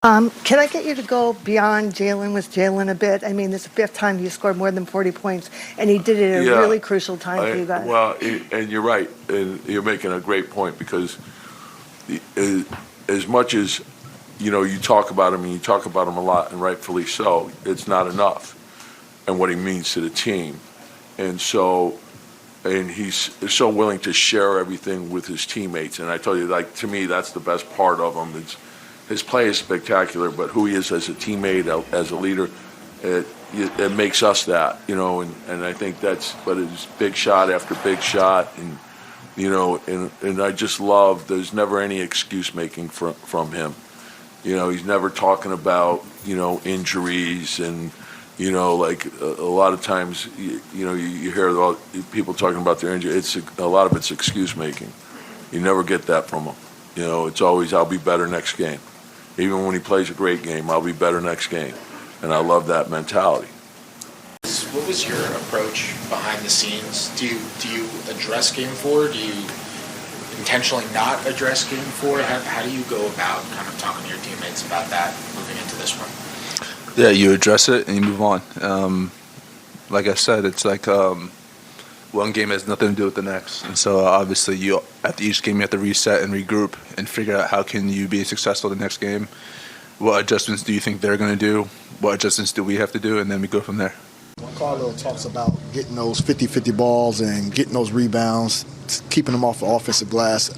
Can I get you to go beyond Jalen with Jalen a bit? I mean, this is the fifth time he scored more than 40 points, and he did it at a Yeah, really crucial time for you guys. well, and you're right, and you're making a great point because as much as you talk about him and you talk about him a lot, and rightfully so, it's not enough, and what he means to the team, and he's so willing to share everything with his teammates, and I tell you, like to me, that's the best part of him. His play is spectacular, but who he is as a teammate, as a leader, it makes us that, and I think but it's big shot after big shot, and I just love, there's never any excuse making from him. He's never talking about, injuries and, like a lot of times, you hear people talking about their injury. A lot of it's excuse making. You never get that from him. It's always, I'll be better next game. Even when he plays a great game, I'll be better next game. And I love that mentality. What was your approach behind the scenes? Do you address Game 4? Do you intentionally not address Game 4? How do you go about kind of talking to your teammates about that moving into this one? Yeah, you address it and you move on. Like I said, it's like one game has nothing to do with the next. And so obviously after each game you have to reset and regroup and figure out how can you be successful the next game. What adjustments do you think they're going to do? What adjustments do we have to do? And then we go from there. Carlo talks about getting those 50-50 balls and getting those rebounds, keeping them off the offensive glass.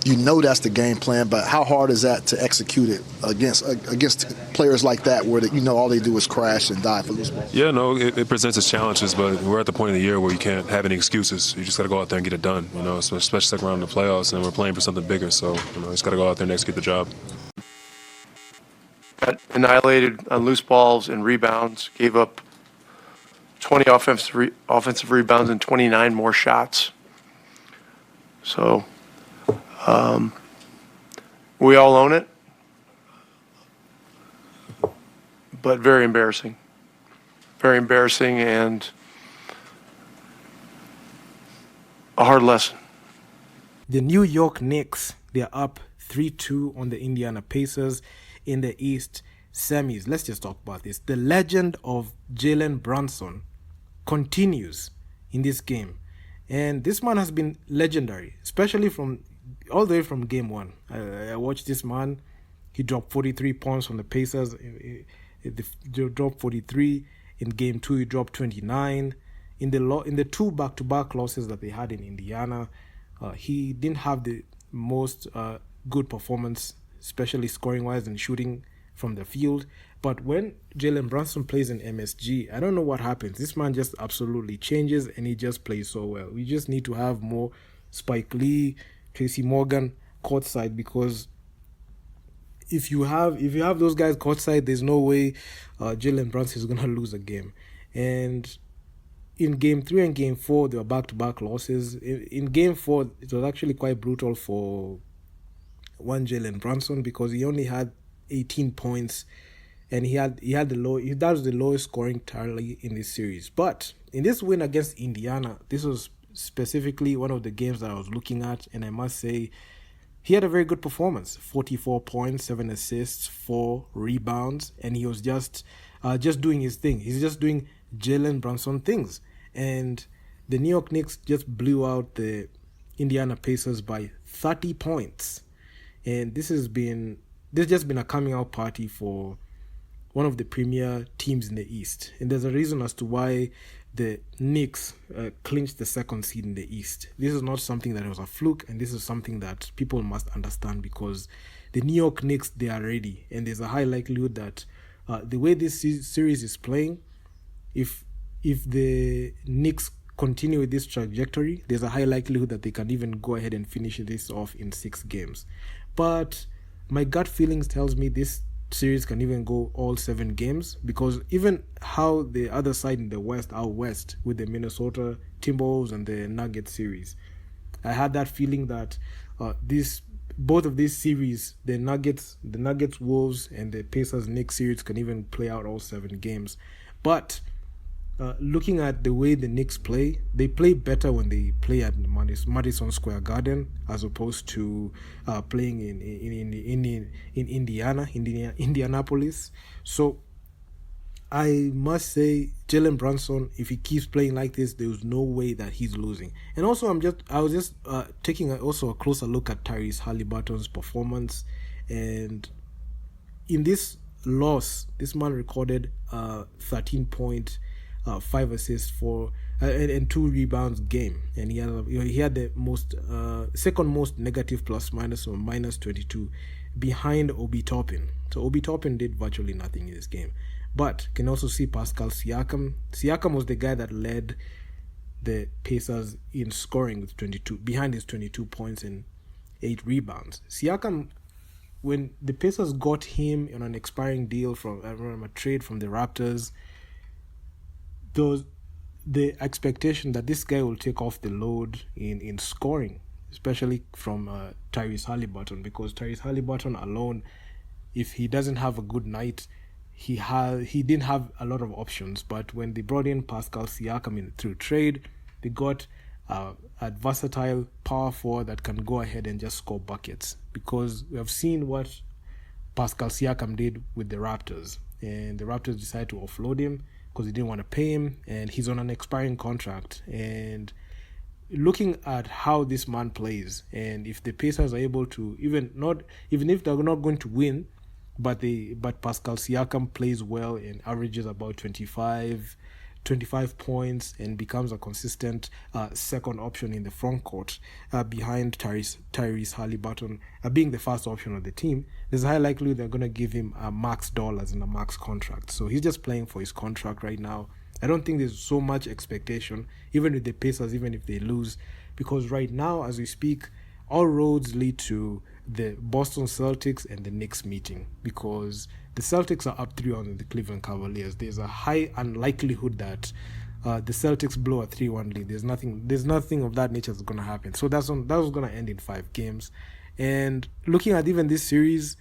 You know that's the game plan, but how hard is that to execute it against players like that where all they do is crash and die for loose balls? Yeah, no, it presents its challenges, but we're at the point of the year where you can't have any excuses. You just got to go out there and get it done, so especially second round of the playoffs, and we're playing for something bigger, so you just got to go out there and execute the job. Got annihilated on loose balls and rebounds, gave up 20 offensive rebounds and 29 more shots. So we all own it, but very embarrassing. Very embarrassing and a hard lesson. The New York Knicks, they're up 3-2 on the Indiana Pacers in the East semis. Let's just talk about this. The legend of Jalen Brunson continues in this game. And this man has been legendary, especially all the way from game one. I watched this man. He dropped 43 points from the Pacers. He dropped 43. In game 2, he dropped 29. In the two back-to-back losses that they had in Indiana, he didn't have the most good performance, especially scoring-wise and shooting from the field. But when Jalen Brunson plays in MSG, I don't know what happens. This man just absolutely changes, and he just plays so well. We just need to have more Spike Lee, Tracy Morgan courtside, because if you have those guys courtside, there's no way Jalen Brunson is going to lose a game. And in Game 3 and Game 4, there were back-to-back losses. In Game 4, it was actually quite brutal for one Jalen Brunson because he only had 18 points, and that was the lowest scoring tally in this series. But in this win against Indiana, this was specifically one of the games that I was looking at, and I must say he had a very good performance. 44 points, 7 assists, 4 rebounds, and he was just doing his thing. He's just doing Jalen Brunson things. And the New York Knicks just blew out the Indiana Pacers by 30 points. And this has just been a coming out party for one of the premier teams in the East. And there's a reason as to why the Knicks clinched the second seed in the East. This is not something that was a fluke, and this is something that people must understand, because the New York Knicks, they are ready. And there's a high likelihood that the way this series is playing, if the Knicks continue with this trajectory, there's a high likelihood that they can even go ahead and finish this off in 6 games. But my gut feelings tells me this series can even go all 7 games, because even how the other side in the West, out West, with the Minnesota Timberwolves and the Nuggets series, I had that feeling that both of these series, the Nuggets Wolves and the Pacers Knicks series, can even play out all 7 games. But looking at the way the Knicks play, they play better when they play at Madison Square Garden as opposed to playing in Indianapolis. So I must say, Jalen Brunson, if he keeps playing like this, there's no way that he's losing. And also, I was just taking also a closer look at Tyrese Halliburton's performance, and in this loss, this man recorded 13 point, 5 assists for and 2 rebounds game, and he had the most second most negative plus minus or minus 22 behind Obi Toppin. So Obi Toppin did virtually nothing in this game. But can also see Pascal Siakam. Siakam was the guy that led the Pacers in scoring with 22, behind his 22 points and 8 rebounds. Siakam, when the Pacers got him on an expiring deal from a trade from the Raptors, the expectation that this guy will take off the load in scoring, especially from Tyrese Halliburton, because Tyrese Halliburton alone, if he doesn't have a good night, he didn't have a lot of options. But when they brought in Pascal Siakam through trade, they got a versatile power forward that can go ahead and just score buckets, because we have seen what Pascal Siakam did with the Raptors, and the Raptors decided to offload him because they didn't want to pay him, and he's on an expiring contract. And looking at how this man plays, and if the Pacers are able to even if they're not going to win, but Pascal Siakam plays well and averages about 25 points and becomes a consistent second option in the front court behind Tyrese Halliburton being the first option of the team, there's a high likelihood they're going to give him a max dollars and a max contract. So he's just playing for his contract right now. I don't think there's so much expectation, even with the Pacers, even if they lose, because right now, as we speak, all roads lead to the Boston Celtics and the Knicks meeting, because the Celtics are up 3-1 on the Cleveland Cavaliers. There's a high unlikelihood that the Celtics blow a 3-1 lead. There's nothing of that nature that's going to happen. So that was going to end in 5 games. And looking at even this series,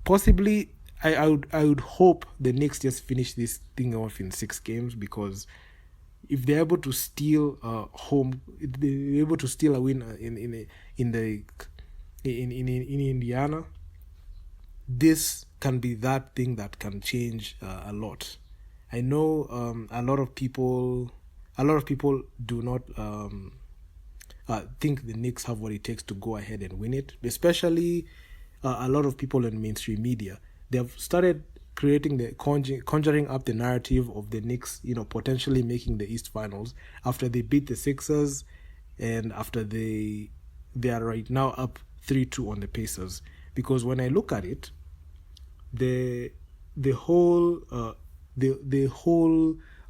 possibly I would hope the Knicks just finish this thing off in 6 games, because if they're able to steal they're able to steal a win in Indiana, this can be that thing that can change a lot. I know a lot of people do not think the Knicks have what it takes to go ahead and win it, especially a lot of people in mainstream media. They have started creating conjuring up the narrative of the Knicks, potentially making the East Finals after they beat the Sixers, and after they are right now up 3-2 on the Pacers. Because when I look at it, the whole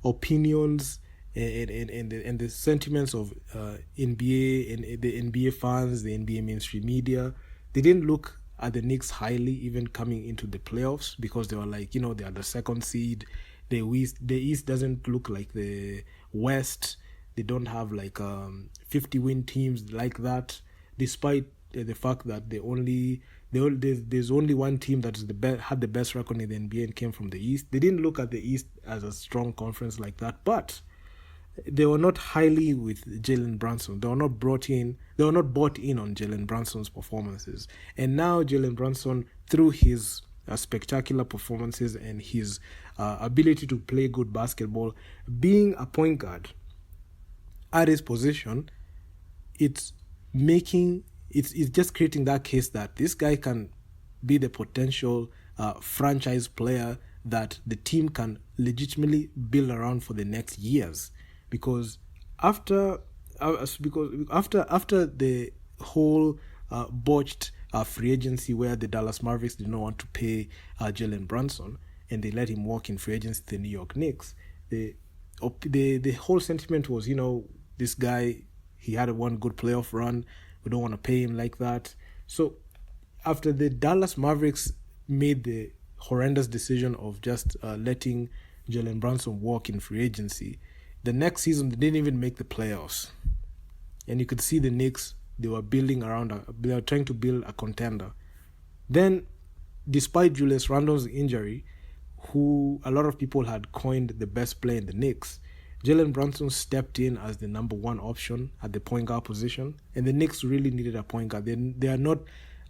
opinions and the sentiments of NBA and the NBA fans, the NBA mainstream media, they didn't look at the Knicks highly even coming into the playoffs, because they were like, they are the second seed. The East doesn't look like the West. They don't have like 50-win teams like that, despite the fact that there's only one team that is had the best record in the NBA and came from the East. They didn't look at the East as a strong conference like that, but they were not highly with Jalen Brunson. They were not bought in on Jalen Brunson's performances. And now Jalen Brunson, through his spectacular performances and his ability to play good basketball, being a point guard at his position, it's just creating that case that this guy can be the potential franchise player that the team can legitimately build around for the next years. Because after the whole botched free agency, where the Dallas Mavericks did not want to pay Jalen Brunson and they let him walk in free agency to the New York Knicks, the whole sentiment was, this guy, he had one good playoff run, we don't want to pay him like that. So after the Dallas Mavericks made the horrendous decision of just letting Jalen Brunson walk in free agency, the next season they didn't even make the playoffs. And you could see the Knicks, they were trying to build a contender. Then, despite Julius Randle's injury, who a lot of people had coined the best player in the Knicks, Jalen Brunson stepped in as the number one option at the point guard position, and the Knicks really needed a point guard. They are not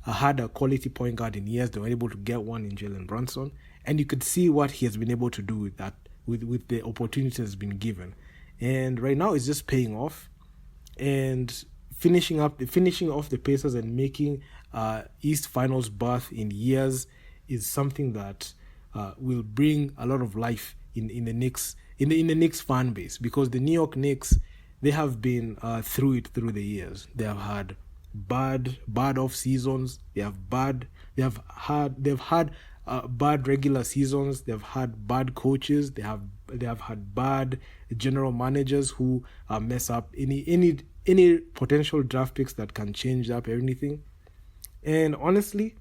had a quality point guard in years. They were able to get one in Jalen Brunson, and you could see what he has been able to do with that, with the opportunities that's been given. And right now, it's just paying off, and finishing off the Pacers and making East Finals berth in years is something that will bring a lot of life in the Knicks in the Knicks fan base, because the New York Knicks, they have been through the years. They have had bad off seasons. They've had bad regular seasons. They've had bad coaches. They have had bad general managers who mess up any potential draft picks that can change up anything. And honestly,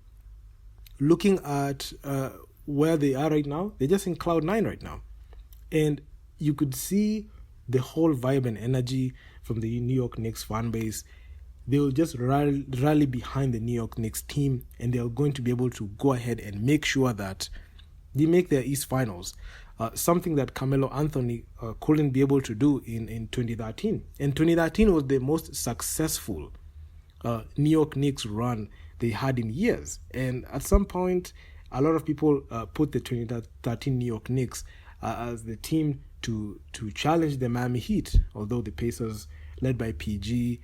looking at where they are right now, they're just in cloud nine right now. And you could see the whole vibe and energy from the New York Knicks fan base. They will just rally behind the New York Knicks team, and they're going to be able to go ahead and make sure that they make their East Finals. Something that Carmelo Anthony couldn't be able to do in 2013. And 2013 was the most successful New York Knicks run they had in years. And at some point, a lot of people put the 2013 New York Knicks as the team to challenge the Miami Heat, although the Pacers, led by PG,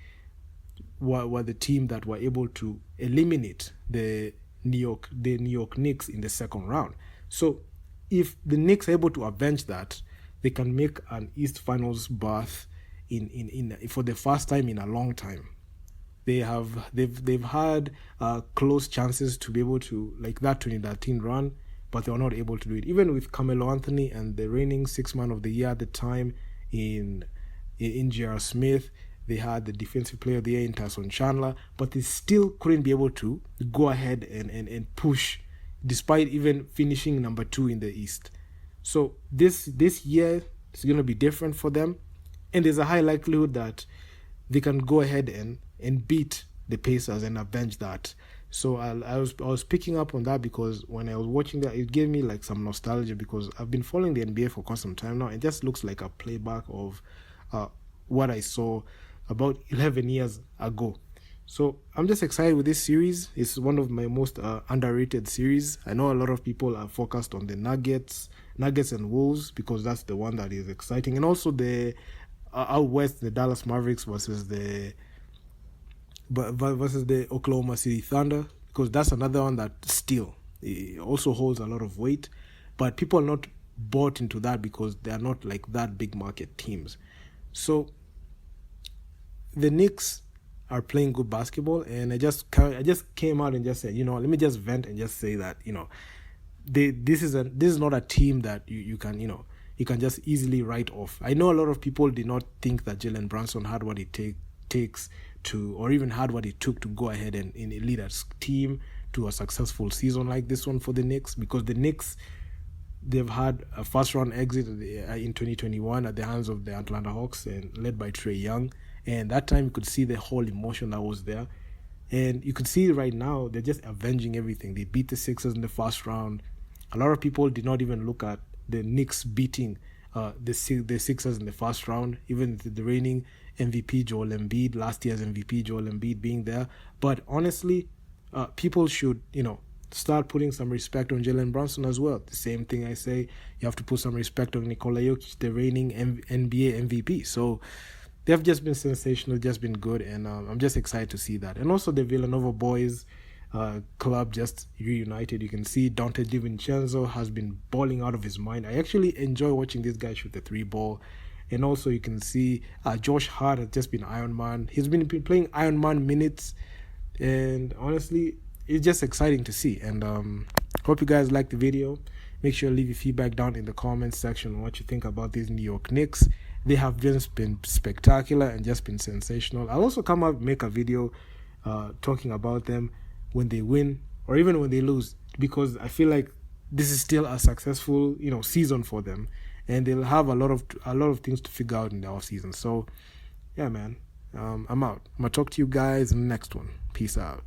were the team that were able to eliminate the New York Knicks in the second round. So if the Knicks are able to avenge that, they can make an East Finals berth in for the first time in a long time. They've had close chances to be able to, like that 2013 run, but they were not able to do it. Even with Carmelo Anthony and the reigning Sixth Man of the Year at the time in J.R. Smith, they had the Defensive Player of the Year in Tyson Chandler, but they still couldn't be able to go ahead and push, despite even finishing number 2 in the East. So this year is going to be different for them, and there's a high likelihood that they can go ahead and beat the Pacers and avenge that. So I was picking up on that, because when I was watching that, it gave me like some nostalgia, because I've been following the NBA for quite some time now. It just looks like a playback of what I saw about 11 years ago. So I'm just excited with this series. It's one of my most underrated series. I know a lot of people are focused on the Nuggets and Wolves, because that's the one that is exciting. And also the out west, the Dallas Mavericks versus the Oklahoma City Thunder, because that's another one that still also holds a lot of weight. But people are not bought into that because they are not like that big market teams. So the Knicks are playing good basketball, and I just came out and just said, let me just vent and just say that, this is not a team that you can just easily write off. I know a lot of people did not think that Jalen Brunson had what it takes to, or even had what it took to go ahead and lead a team to a successful season like this one for the Knicks, because the Knicks, they've had a first round exit in 2021 at the hands of the Atlanta Hawks, and led by Trae Young. And that time you could see the whole emotion that was there. And you could see right now they're just avenging everything. They beat the Sixers in the first round. A lot of people did not even look at the Knicks beating the Sixers in the first round, even the reigning MVP Joel Embiid, last year's MVP Joel Embiid being there. But honestly, people should, start putting some respect on Jalen Brunson as well. The same thing I say, you have to put some respect on Nikola Jokic, the reigning NBA MVP. So they've just been sensational, just been good, and I'm just excited to see that. And also the Villanova boys club just reunited. You can see Dante DiVincenzo has been balling out of his mind. I actually enjoy watching this guy shoot the 3-ball. And also you can see Josh Hart has just been Iron Man. He's been playing Iron Man minutes, and honestly, it's just exciting to see. And hope you guys liked the video. Make sure to leave your feedback down in the comments section on what you think about these New York Knicks. They have just been spectacular and just been sensational. I'll also come up and make a video talking about them when they win or even when they lose, because I feel like this is still a successful, season for them, and they'll have a lot of things to figure out in the off season. So, yeah, man, I'm out. I'm gonna talk to you guys in the next one. Peace out.